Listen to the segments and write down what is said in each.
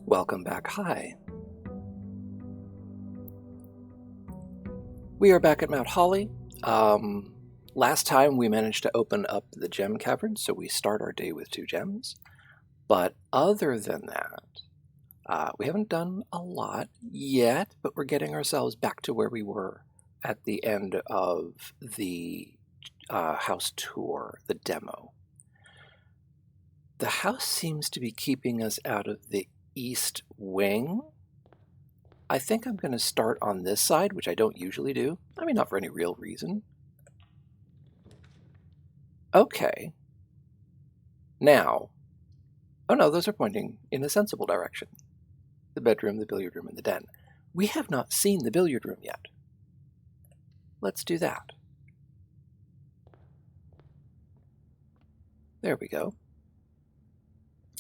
Welcome back. Hi. We are back at Mount Holly. Last time we managed to open up the gem cavern, so we start our day with 2 gems. But other than that, we haven't done a lot yet, but we're getting ourselves back to where we were at the end of the house tour, the demo. The house seems to be keeping us out of the east wing. I think I'm going to start on this side, which I don't usually do. I mean, not for any real reason. Okay. Now, oh no, those are pointing in a sensible direction. The bedroom, the billiard room, and the den. We have not seen the billiard room yet. Let's do that. There we go.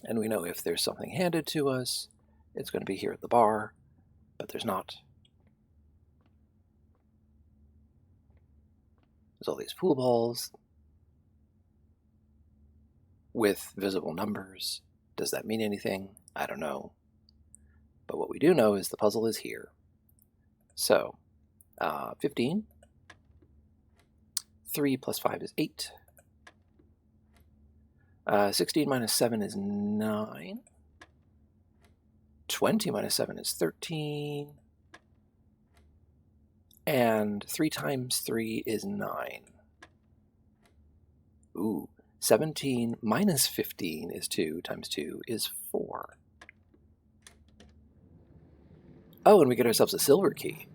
And we know if there's something handed to us, it's going to be here at the bar, but there's not. There's all these pool balls with visible numbers. Does that mean anything? I don't know. But what we do know is the puzzle is here. So, 15. 3 plus 5 is 8. 16 minus 7 is 9. 20 minus 7 is 13. And 3 times 3 is 9. Ooh, 17 minus 15 is 2 times 2 is 4. Oh, and we get ourselves a silver key.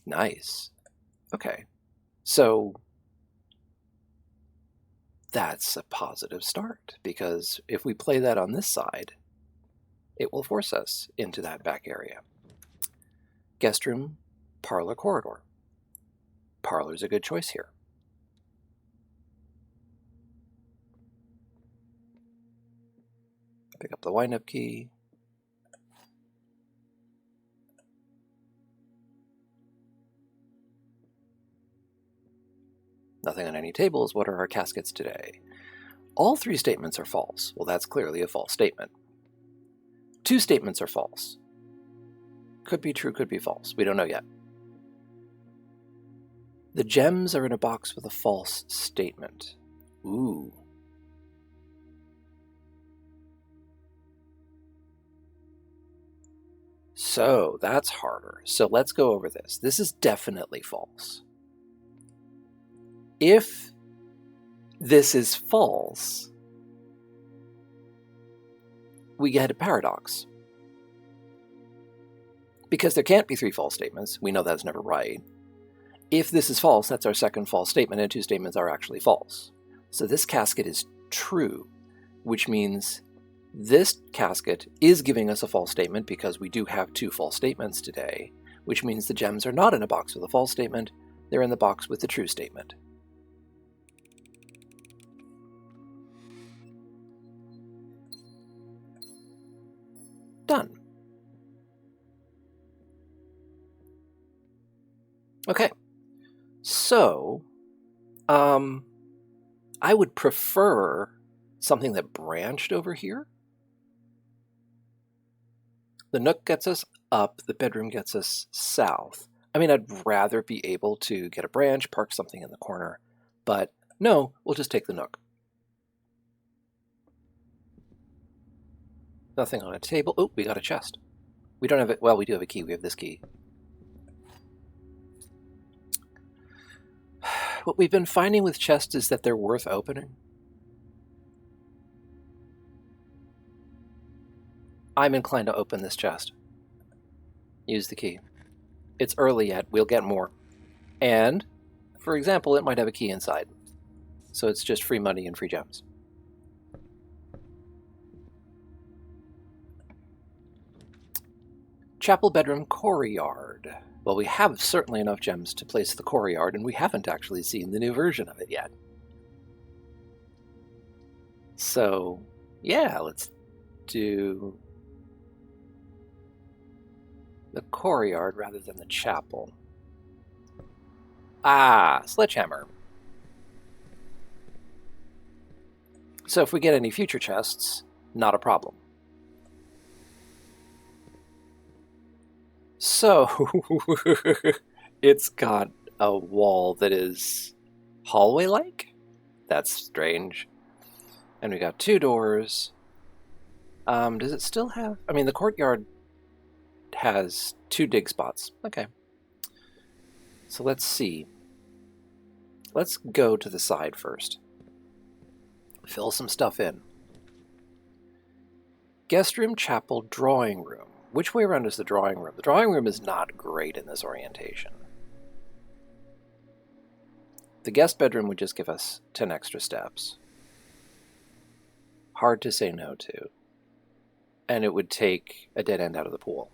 Nice. Okay, so that's a positive start, because if we play that on this side, it will force us into that back area. Guest room, parlor, corridor. Parlor's a good choice here. Pick up the wind-up key. Nothing on any tables. What are our caskets today? All 3 statements are false. Well, that's clearly a false statement. 2 statements are false. Could be true, could be false. We don't know yet. The gems are in a box with a false statement. Ooh. So that's harder. So let's go over this. This is definitely false. If this is false, we get a paradox. Because there can't be 3 false statements. We know that's never right. If this is false, that's our second false statement, and 2 statements are actually false. So this casket is true, which means this casket is giving us a false statement because we do have 2 false statements today, which means the gems are not in a box with a false statement, they're in the box with the true statement. Done. Okay, so I would prefer something that branched over here. The nook gets us up, the bedroom gets us south. I mean, I'd rather be able to get a branch, park something in the corner, but no, we'll just take the nook. Nothing on a table. Oh, we got a chest. We don't have it. Well, we do have a key. We have this key. What we've been finding with chests is that they're worth opening. I'm inclined to open this chest. Use the key. It's early yet. We'll get more. And, for example, it might have a key inside. So it's just free money and free gems. Chapel bedroom courtyard. Well, we have certainly enough gems to place the courtyard, and we haven't actually seen the new version of it yet. So, yeah, let's do the courtyard rather than the chapel. Ah, sledgehammer. So if we get any future chests, not a problem. So, it's got a wall that is hallway-like? That's strange. And we got 2 doors. Does it still have... I mean, the courtyard has 2 dig spots. Okay. So let's see. Let's go to the side first. Fill some stuff in. Guest room, chapel, drawing room. Which way around is the drawing room? The drawing room is not great in this orientation. The guest bedroom would just give us 10 extra steps. Hard to say no to. And it would take a dead end out of the pool.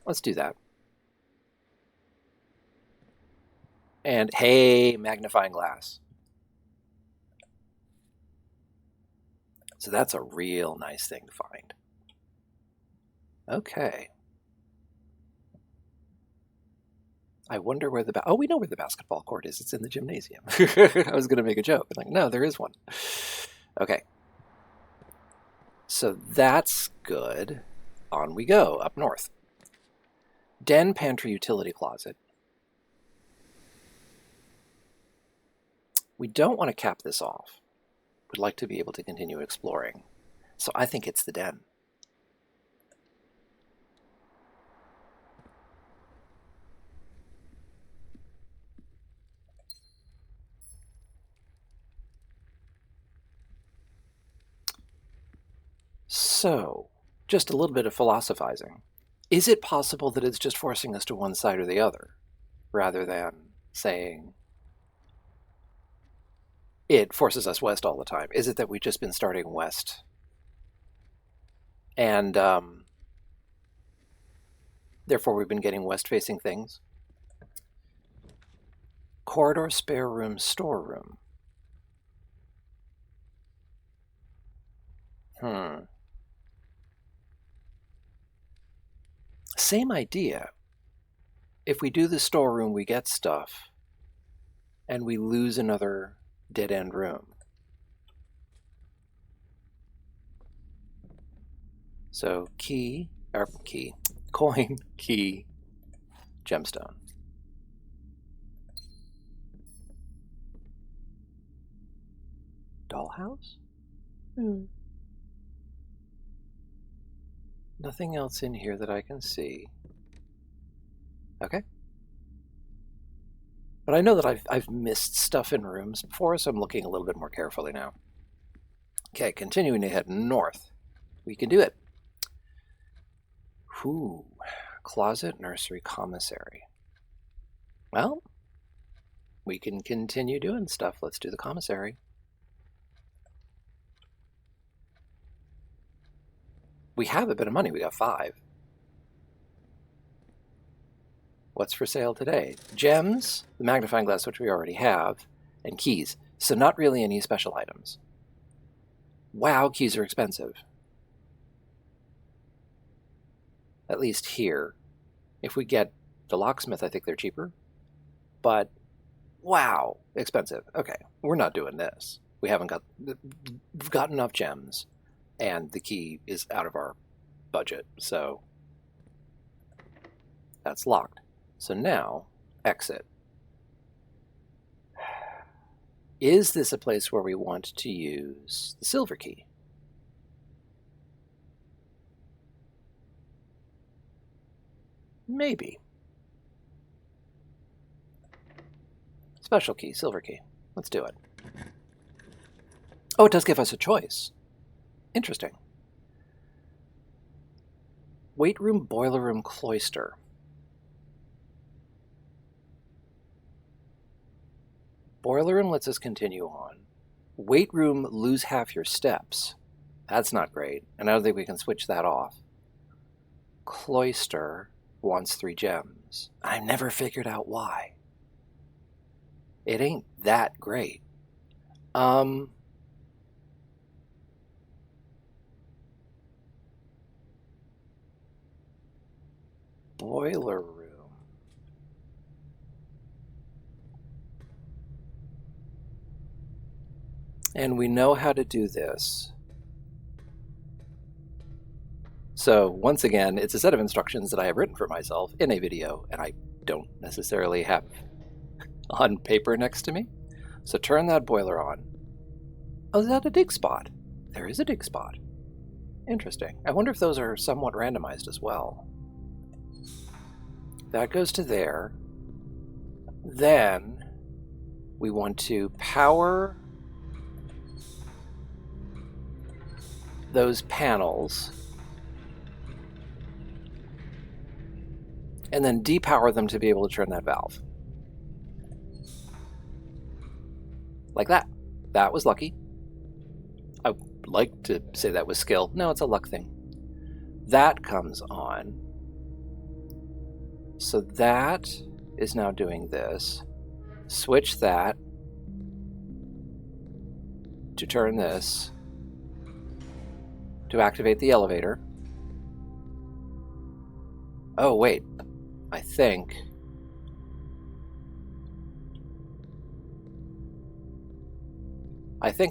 Let's do that. And hey, magnifying glass. So that's a real nice thing to find. Okay. I wonder where the... Oh, we know where the basketball court is. It's in the gymnasium. I was going to make a joke. Like, no, there is one. Okay. So that's good. On we go, up north. Den, pantry, utility closet. We don't want to cap this off. We'd like to be able to continue exploring. So I think it's the den. So, just a little bit of philosophizing. Is it possible that it's just forcing us to one side or the other, rather than saying it forces us west all the time? Is it that we've just been starting west and therefore we've been getting west-facing things? Corridor, spare room, storeroom. Same idea. If we do the storeroom, we get stuff, and we lose another dead-end room. So coin, key, gemstone. Dollhouse? Nothing else in here that I can see. Okay. But I know that I've missed stuff in rooms before, so I'm looking a little bit more carefully now. Okay, continuing to head north. We can do it. Ooh, closet, nursery, commissary. Well, we can continue doing stuff. Let's do the commissary. We have a bit of money. We got 5. What's for sale today? Gems, the magnifying glass, which we already have, and keys. So not really any special items. Wow, keys are expensive. At least here. If we get the locksmith, I think they're cheaper. But, wow, expensive. Okay, we're not doing this. We've got enough gems, and the key is out of our budget, so that's locked. So now, exit. Is this a place where we want to use the silver key? Maybe. Special key, silver key. Let's do it. Oh, it does give us a choice. Interesting. Weight room, boiler room, cloister. Boiler room lets us continue on. Weight room, lose half your steps. That's not great, and I don't think we can switch that off. Cloister wants 3 gems. I've never figured out why. It ain't that great. Boiler room. And we know how to do this. So once again, it's a set of instructions that I have written for myself in a video, and I don't necessarily have on paper next to me. So turn that boiler on. Oh, is that a dig spot? There is a dig spot. Interesting. I wonder if those are somewhat randomized as well. That goes to there. Then we want to power those panels and then depower them to be able to turn that valve. Like that. That was lucky. I would like to say that was skill. No, it's a luck thing. That comes on. So that is now doing this. Switch that to turn this to activate the elevator. Oh, wait. I think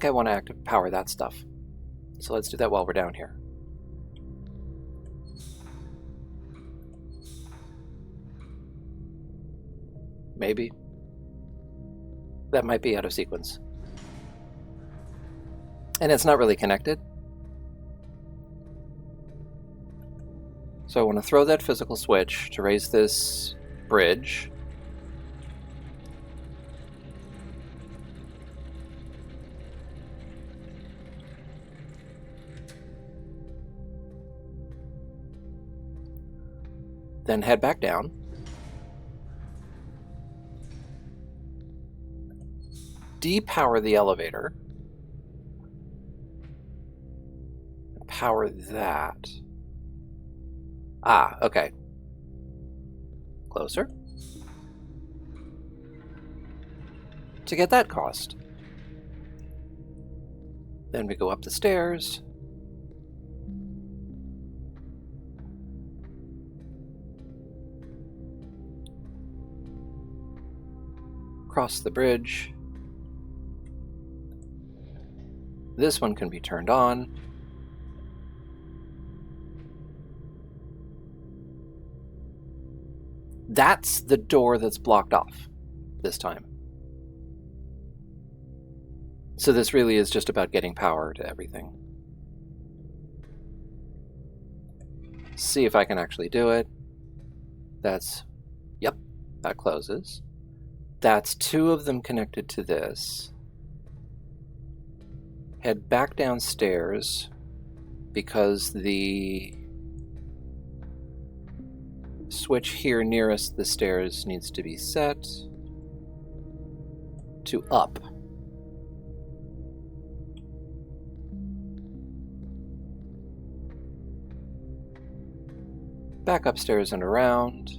I want to power that stuff. So let's do that while we're down here. Maybe. That might be out of sequence. And it's not really connected. So I want to throw that physical switch to raise this bridge. Then head back down. Depower the elevator. Power that. Ah, okay. Closer. To get that cost. Then we go up the stairs. Cross the bridge. This one can be turned on. That's the door that's blocked off this time. So this really is just about getting power to everything. See if I can actually do it. That's, yep, that closes. That's two of them connected to this. Head back downstairs because the switch here nearest the stairs needs to be set to up. Back upstairs and around.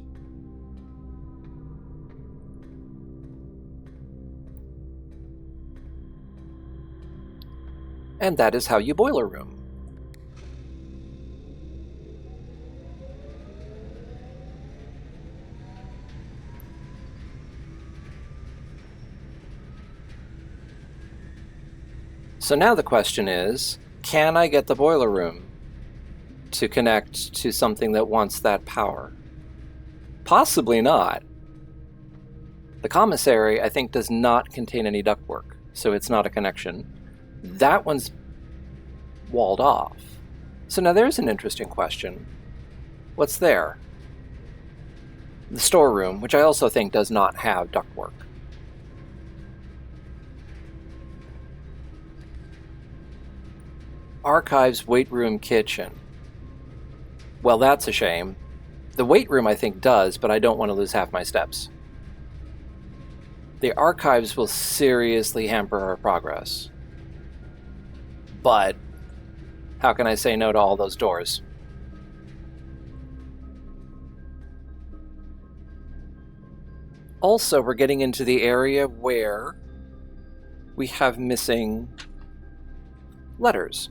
And that is how you boiler room. So now the question is, can I get the boiler room to connect to something that wants that power? Possibly not. The commissary, I think, does not contain any ductwork, so it's not a connection. That one's walled off. So now there's an interesting question. What's there? The storeroom, which I also think does not have ductwork. Archives, weight room, kitchen. Well, that's a shame. The weight room I think does, but I don't want to lose half my steps. The archives will seriously hamper our progress. But how can I say no to all those doors? Also, we're getting into the area where we have missing letters.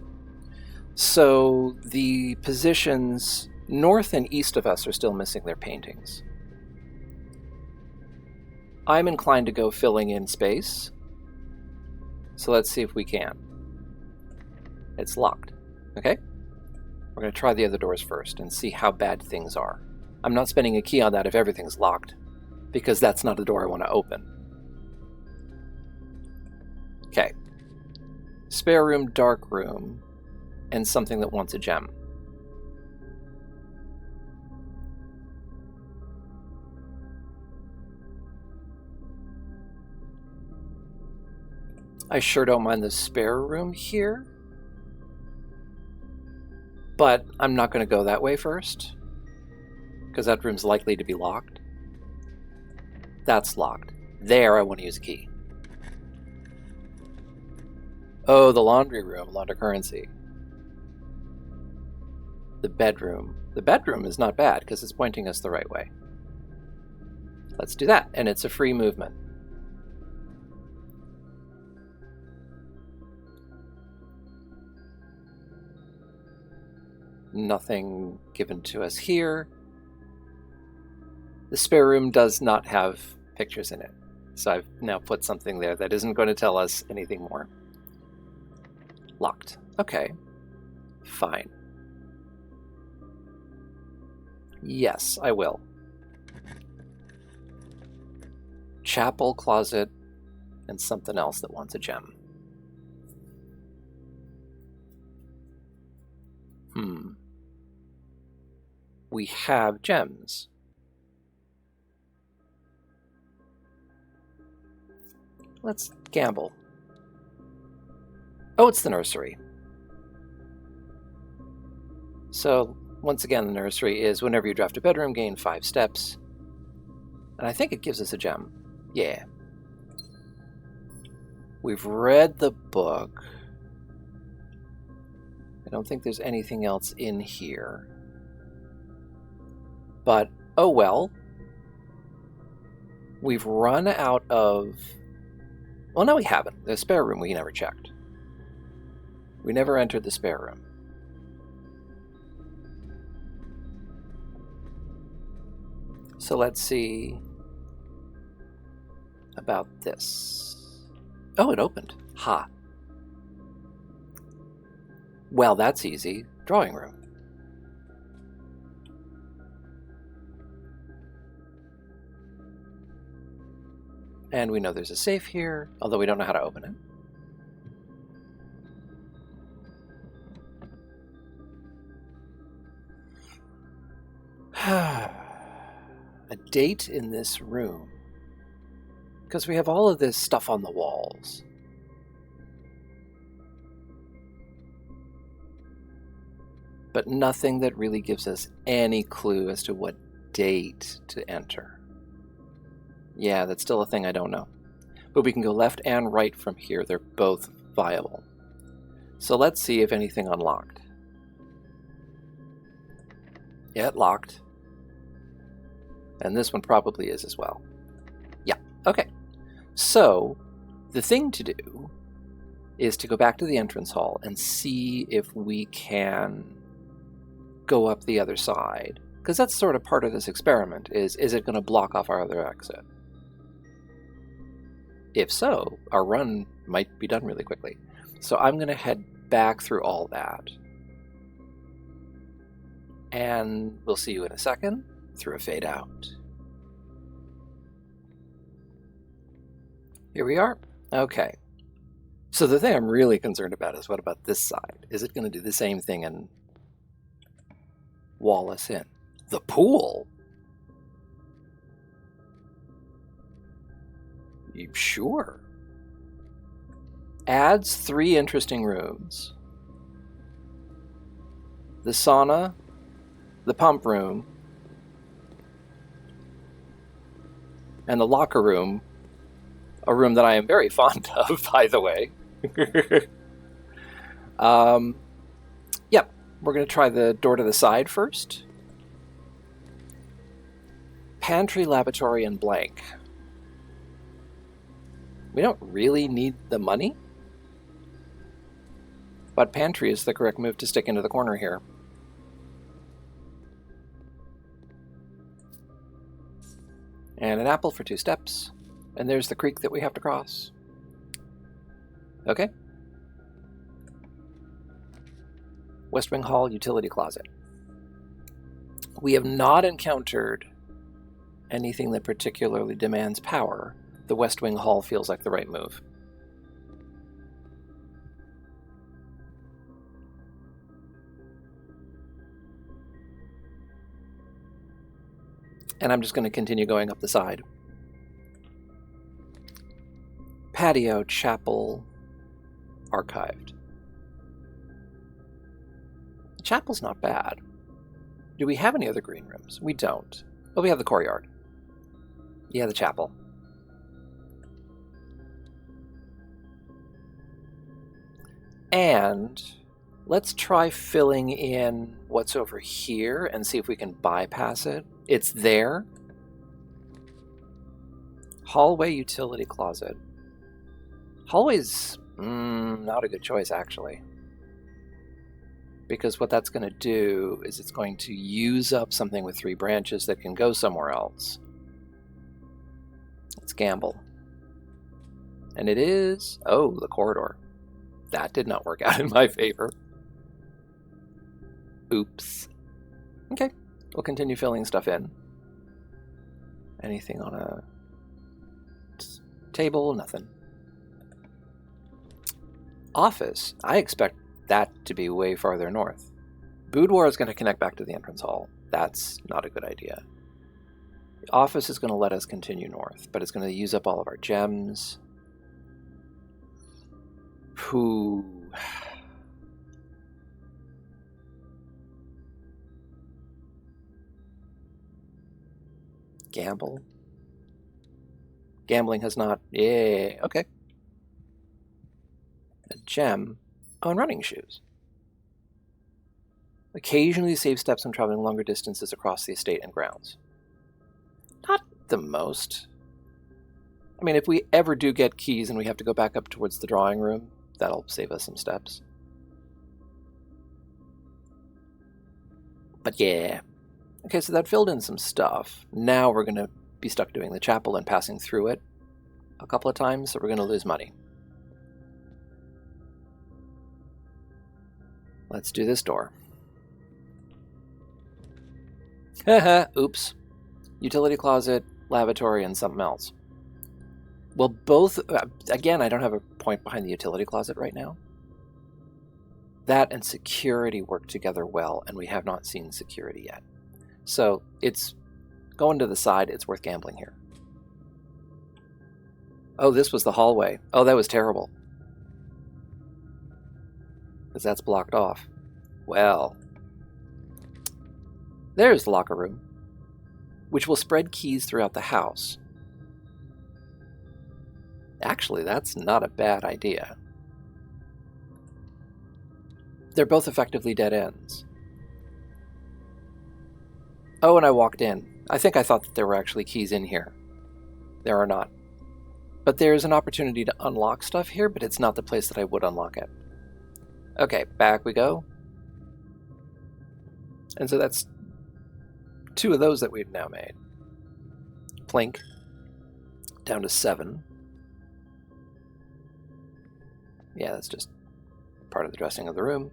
So the positions north and east of us are still missing their paintings. I'm inclined to go filling in space. So let's see if we can. It's locked. Okay. We're going to try the other doors first and see how bad things are. I'm not spending a key on that if everything's locked, because that's not a door I want to open. Okay. Spare room, dark room, and something that wants a gem. I sure don't mind the spare room here, but I'm not going to go that way first, because that room's likely to be locked. That's locked. There, I want to use a key. Oh, the laundry room, launder currency. The bedroom. The bedroom is not bad, because it's pointing us the right way. Let's do that, and it's a free movement. Nothing given to us here. The spare room does not have pictures in it, so I've now put something there that isn't going to tell us anything more. Locked. Okay. Fine. Yes, I will. Chapel, closet, and something else that wants a gem. We have gems. Let's gamble. Oh, it's the nursery. So, once again, the nursery is whenever you draft a bedroom, gain 5 steps. And I think it gives us a gem. Yeah. We've read the book. I don't think there's anything else in here. But, oh well. We've run out of... Well, no, we haven't. The spare room we never checked. We never entered the spare room. So let's see about this. Oh, it opened. Ha. Well, that's easy. Drawing room. And we know there's a safe here, although we don't know how to open it. A date in this room. Because we have all of this stuff on the walls. But nothing that really gives us any clue as to what date to enter. Yeah, that's still a thing I don't know. But we can go left and right from here. They're both viable. So let's see if anything unlocked. Yeah, it locked. And this one probably is as well. Yeah, okay. So, the thing to do is to go back to the entrance hall and see if we can go up the other side. Because that's sort of part of this experiment, is it going to block off our other exit? If so, our run might be done really quickly. So I'm going to head back through all that. And we'll see you in a second through a fade out. Here we are. Okay. So the thing I'm really concerned about is what about this side? Is it going to do the same thing and wall us in? The pool? You sure? Adds 3 interesting rooms. The sauna, the pump room, and the locker room, a room that I am very fond of, by the way. Yep, we're going to try the door to the side first. Pantry, lavatory, and blank. We don't really need the money, but pantry is the correct move to stick into the corner here. And an apple for 2 steps. And there's the creek that we have to cross. Okay. West Wing Hall, utility closet. We have not encountered anything that particularly demands power. The West Wing Hall feels like the right move. And I'm just going to continue going up the side. Patio, chapel, archived. The chapel's not bad. Do we have any other green rooms? We don't. Well, we have the courtyard. Yeah, the chapel. And let's try filling in what's over here and see if we can bypass it. It's there. Hallway, utility closet. Hallway's not a good choice, actually. Because what that's going to do is it's going to use up something with 3 branches that can go somewhere else. Let's gamble. And it is... oh, the corridor. That did not work out in my favor. Oops. Okay, we'll continue filling stuff in. Anything on a table? Nothing. Office. I expect that to be way farther north. Boudoir is going to connect back to the entrance hall. That's not a good idea. The office is going to let us continue north, but it's going to use up all of our gems. Whew. Gamble. Gambling has not... yeah, okay. A gem. Oh, and running shoes. Occasionally save steps when traveling longer distances across the estate and grounds. Not the most. I mean, if we ever do get keys and we have to go back up towards the drawing room, that'll save us some steps. But yeah. Okay, so that filled in some stuff. Now we're going to be stuck doing the chapel and passing through it a couple of times, so we're going to lose money. Let's do this door. Haha, oops. Utility closet, lavatory, and something else. Well, both... again, I don't have a point behind the utility closet right now. That and security work together well, and we have not seen security yet. So it's going to the side. It's worth gambling here. Oh, this was the hallway. Oh, that was terrible. Because that's blocked off. Well, there's the locker room, which will spread keys throughout the house. Actually, that's not a bad idea. They're both effectively dead ends. Oh, and I walked in. I think I thought that there were actually keys in here. There are not. But there's an opportunity to unlock stuff here, but it's not the place that I would unlock it. Okay, back we go. And so that's 2 of those that we've now made. Plink. Down to 7. Yeah, that's just part of the dressing of the room.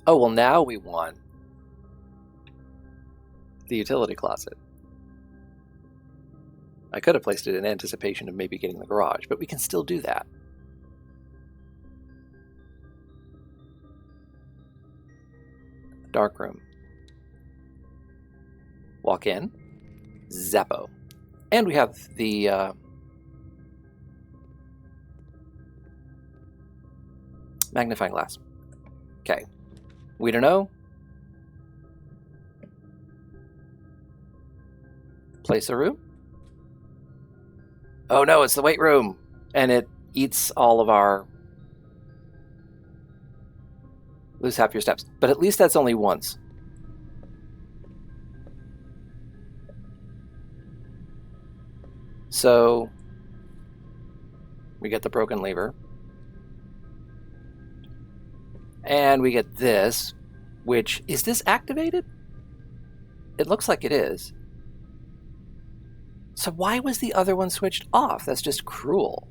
Oh, well, now we want the utility closet. I could have placed it in anticipation of maybe getting the garage, but we can still do that. Dark room. Walk in. Zappo. And we have the magnifying glass. Okay. We don't know. Place a room. Oh no, it's the weight room. And it eats all of our... lose half your steps. But at least that's only once. So we get the broken lever. And we get this, which... is this activated? It looks like it is. So why was the other one switched off? That's just cruel.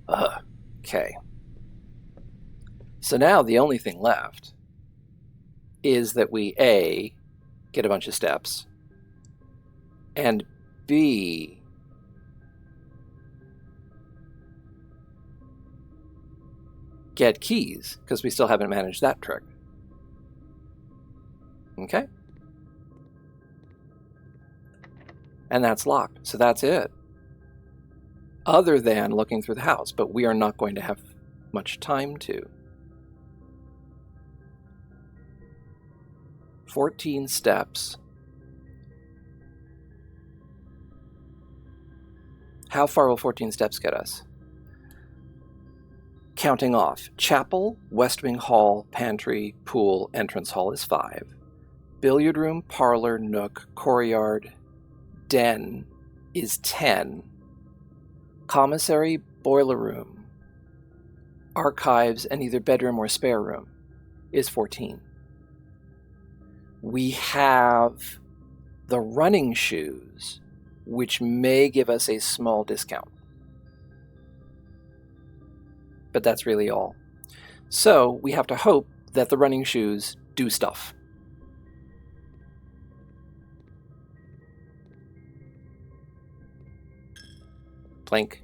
Ugh. Okay. So now the only thing left is that we A, get a bunch of steps, and B, get keys, because we still haven't managed that trick. Okay? And that's locked, so that's it. Other than looking through the house, but we are not going to have much time to. 14 steps. How far will 14 steps get us? Counting off. Chapel, West Wing Hall, pantry, pool, entrance hall is 5. Billiard room, parlor, nook, courtyard, den is 10. Commissary, boiler room, archives, and either bedroom or spare room is 14. We have the running shoes, which may give us a small discount. But that's really all. So we have to hope that the running shoes do stuff. Plink.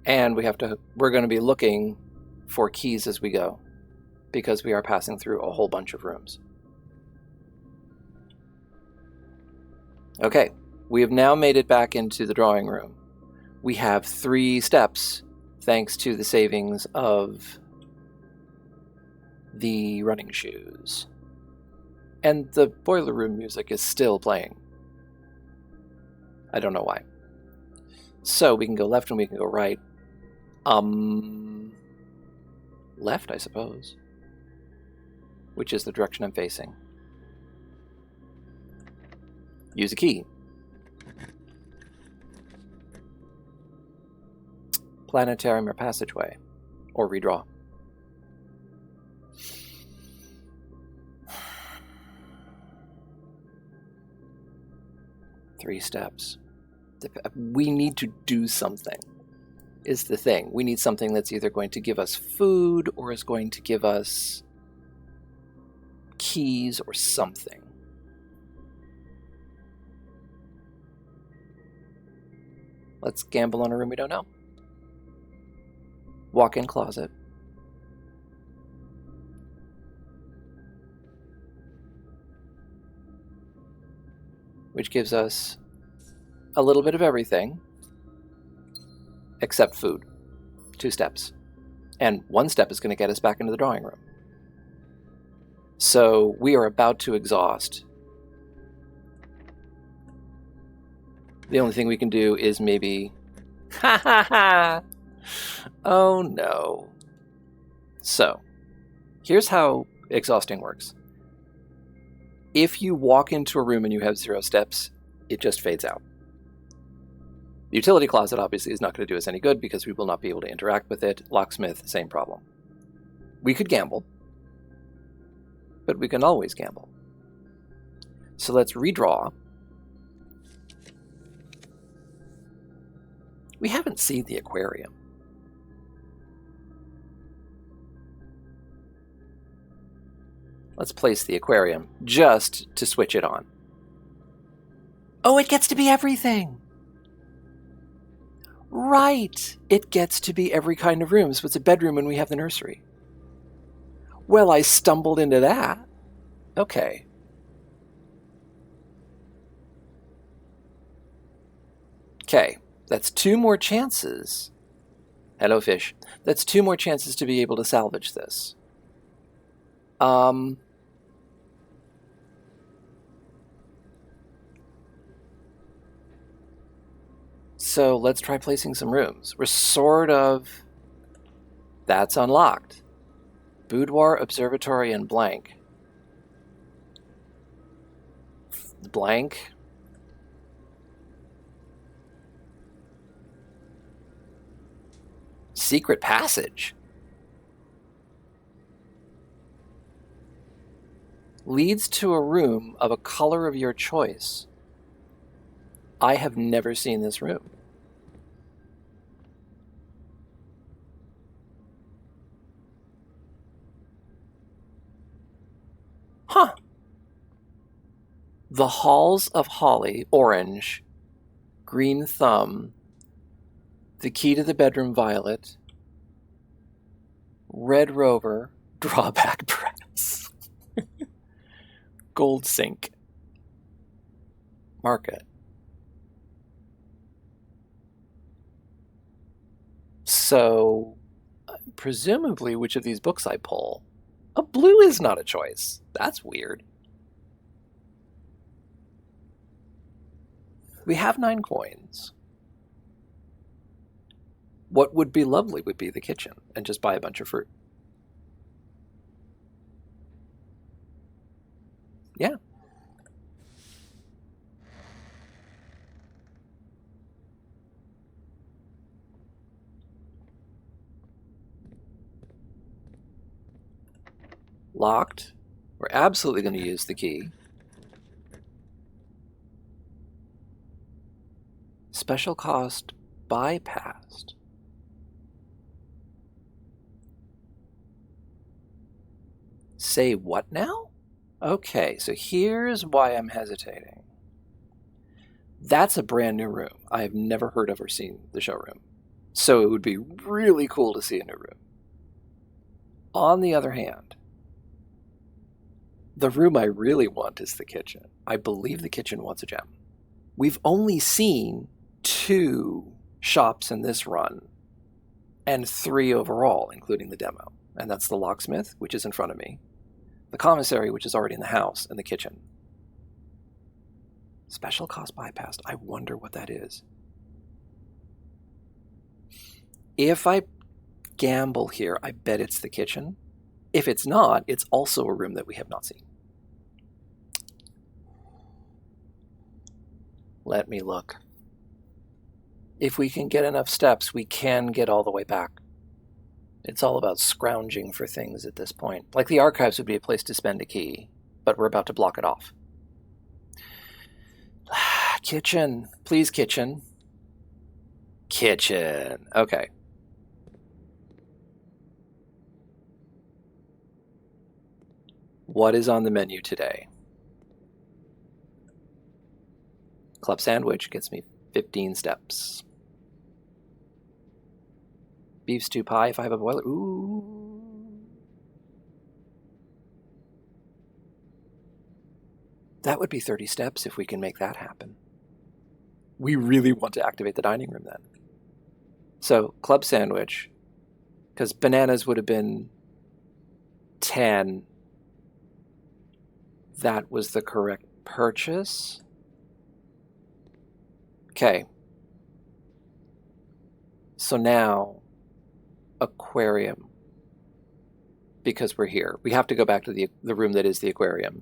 And we're going to be looking for keys as we go, because we are passing through a whole bunch of rooms. Okay, we have now made it back into the drawing room. We have 3 steps, thanks to the savings of the running shoes. And the boiler room music is still playing. I don't know why. So we can go left and we can go right. Left, I suppose. Which is the direction I'm facing. Use a key. Planetarium or passageway. Or redraw. Three steps. We need to do something, is the thing. We need something that's either going to give us food or is going to give us keys or something. Let's gamble on a room we don't know. Walk-in closet. Which gives us a little bit of everything, except food. 2 steps. And 1 step is going to get us back into the drawing room. So we are about to exhaust. The only thing we can do is maybe... Ha ha ha! Oh no. So, here's how exhausting works. If you walk into a room and you have 0 steps, it just fades out. The utility closet obviously is not going to do us any good because we will not be able to interact with it. Locksmith, same problem. We could gamble, but we can always gamble. So let's redraw. We haven't seen the aquarium. Let's place the aquarium just to switch it on. Oh, it gets to be everything! Right! It gets to be every kind of room, so it's a bedroom when we have the nursery. Well, I stumbled into that. Okay. Okay, that's 2 more chances. Hello, fish. That's 2 more chances to be able to salvage this. So let's try placing some rooms. We're sort of... That's unlocked. Boudoir, observatory, and blank. Blank. Secret passage. Leads to a room of a color of your choice. I have never seen this room. The Halls of Holly, orange. Green thumb. The key to the bedroom, violet. Red rover, drawback brass. Gold sink. Market. So, presumably, which of these books I pull? A blue is not a choice. That's weird. We have 9 coins. What would be lovely would be the kitchen and just buy a bunch of fruit. Yeah. Locked. We're absolutely going to use the key. Special cost bypassed. Say what now? Okay, so here's why I'm hesitating. That's a brand new room. I've never heard of or seen the showroom. So it would be really cool to see a new room. On the other hand, the room I really want is the kitchen. I believe the kitchen wants a gem. We've only seen 2 shops in this run, and 3 overall, including the demo. And that's the locksmith, which is in front of me, the commissary, which is already in the house, and the kitchen. Special cost bypassed. I wonder what that is. If I gamble here, I bet it's the kitchen. If it's not, it's also a room that we have not seen. Let me look. If we can get enough steps, we can get all the way back. It's all about scrounging for things at this point. Like the archives would be a place to spend a key, but we're about to block it off. Kitchen. Please, kitchen. Kitchen. Okay. What is on the menu today? Club sandwich gets me 15 steps. Beef stew pie if I have a boiler. Ooh. That would be 30 steps if we can make that happen. We really want to activate the dining room then. So, club sandwich, because bananas would have been 10. That was the correct purchase. Okay. So now, aquarium. Because we're here. We have to go back to the room that is the aquarium.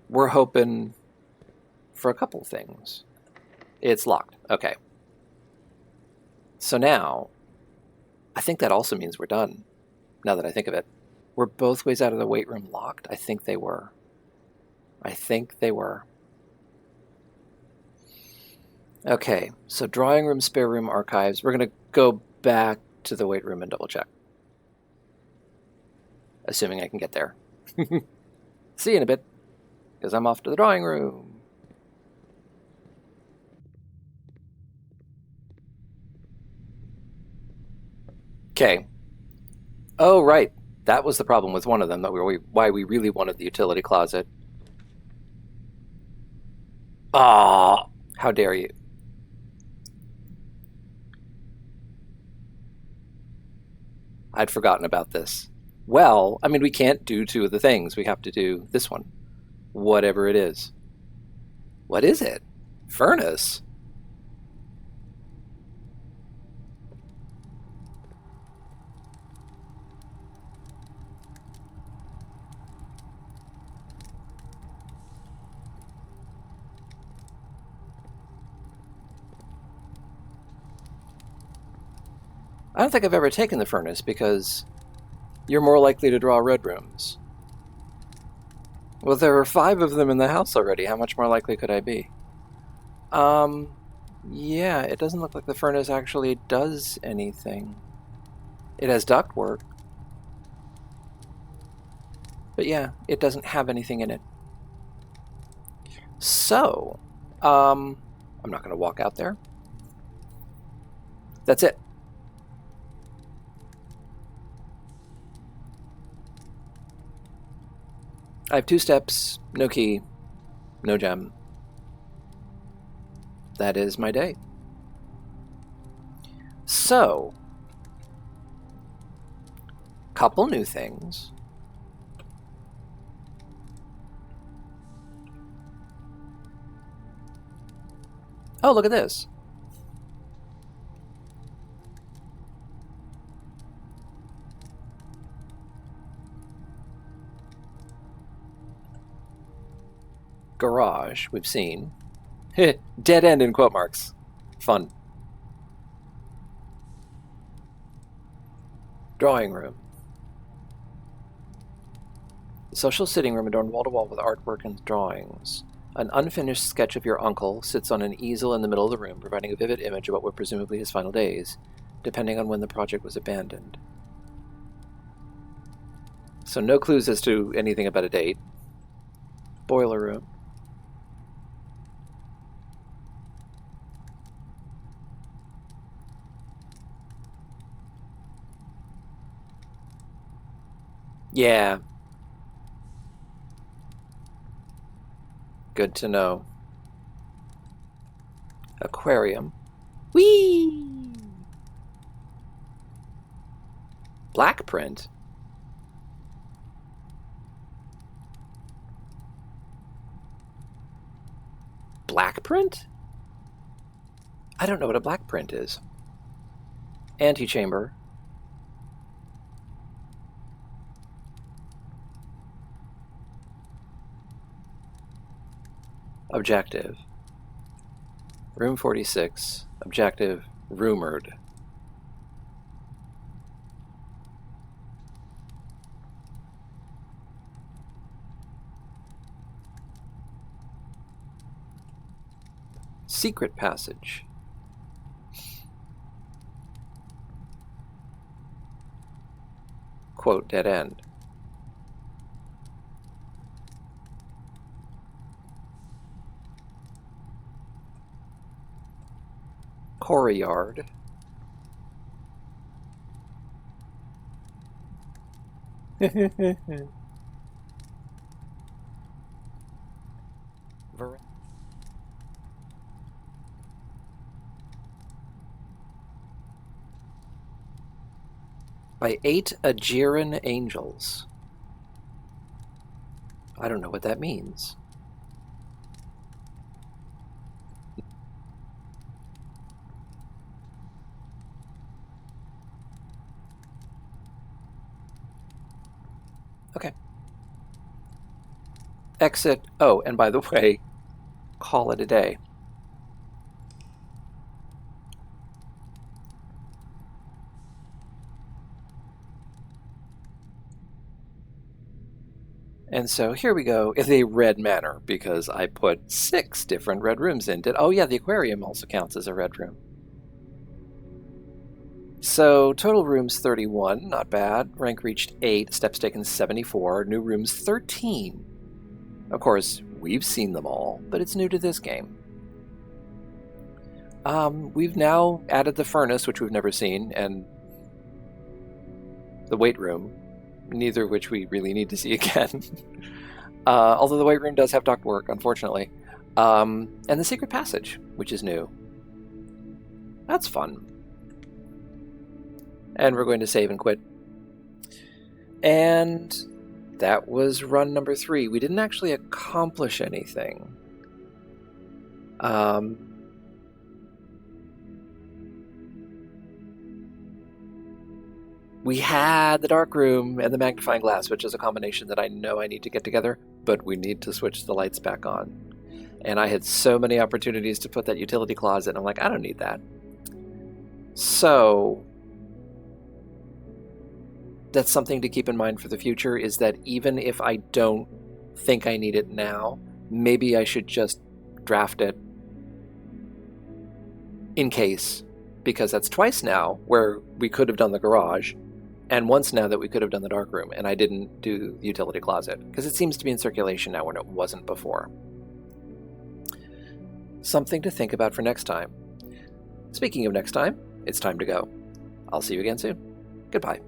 We're hoping for a couple things. It's locked. Okay. So now, I think that also means we're done, now that I think of it. Were both ways out of the weight room locked? I think they were. Okay, so drawing room, spare room, archives. We're going to go back to the weight room and double check. Assuming I can get there. See you in a bit, because I'm off to the drawing room. Okay. Oh, right. That was the problem with one of them, why we really wanted the utility closet. Ah, how dare you. I'd forgotten about this. Well, I mean, we can't do 2 of the things. We have to do this one. Whatever it is. What is it? Furnace? I don't think I've ever taken the furnace because you're more likely to draw red rooms. Well, there are 5 of them in the house already. How much more likely could I be? Yeah, it doesn't look like the furnace actually does anything. It has ductwork. But yeah, it doesn't have anything in it. So, I'm not going to walk out there. That's it. I have 2 steps, no key, no gem. That is my day. So, couple new things. Oh, look at this. Garage, we've seen. Dead end in quote marks. Fun. Drawing room. Social sitting room adorned wall to wall with artwork and drawings. An unfinished sketch of your uncle sits on an easel in the middle of the room, providing a vivid image of what were presumably his final days, depending on when the project was abandoned. So no clues as to anything about a date. Boiler room. Yeah. Good to know. Aquarium. Whee! Black print. Black print? I don't know what a black print is. Antechamber. Objective. Room 46. Objective. Rumored. Secret passage. Quote, dead end. Courtyard. By 8 Ajiran angels. I don't know what that means. Okay. Exit. Oh, and by the way, call it a day. And so here we go in a red manner because I put 6 different red rooms in. Oh yeah, the aquarium also counts as a red room. So total rooms 31, not bad. Rank reached 8, steps taken 74, new rooms 13. Of course, we've seen them all, but it's new to this game. We've now added the furnace, which we've never seen, and the weight room, neither of which we really need to see again. Although the weight room does have ductwork, unfortunately. And the secret passage, which is new. That's fun. And we're going to save and quit. And that was run number 3. We didn't actually accomplish anything. We had the dark room and the magnifying glass, which is a combination that I know I need to get together, but we need to switch the lights back on. And I had so many opportunities to put that utility closet, and I'm like, I don't need that. So that's something to keep in mind for the future, is that even if I don't think I need it now, maybe I should just draft it in case, because that's twice now where we could have done the garage And once now that we could have done the dark room, and I didn't do the utility closet, because it seems to be in circulation now when it wasn't before. Something to think about for next time. Speaking of next time, it's time to go. I'll see you again soon. Goodbye.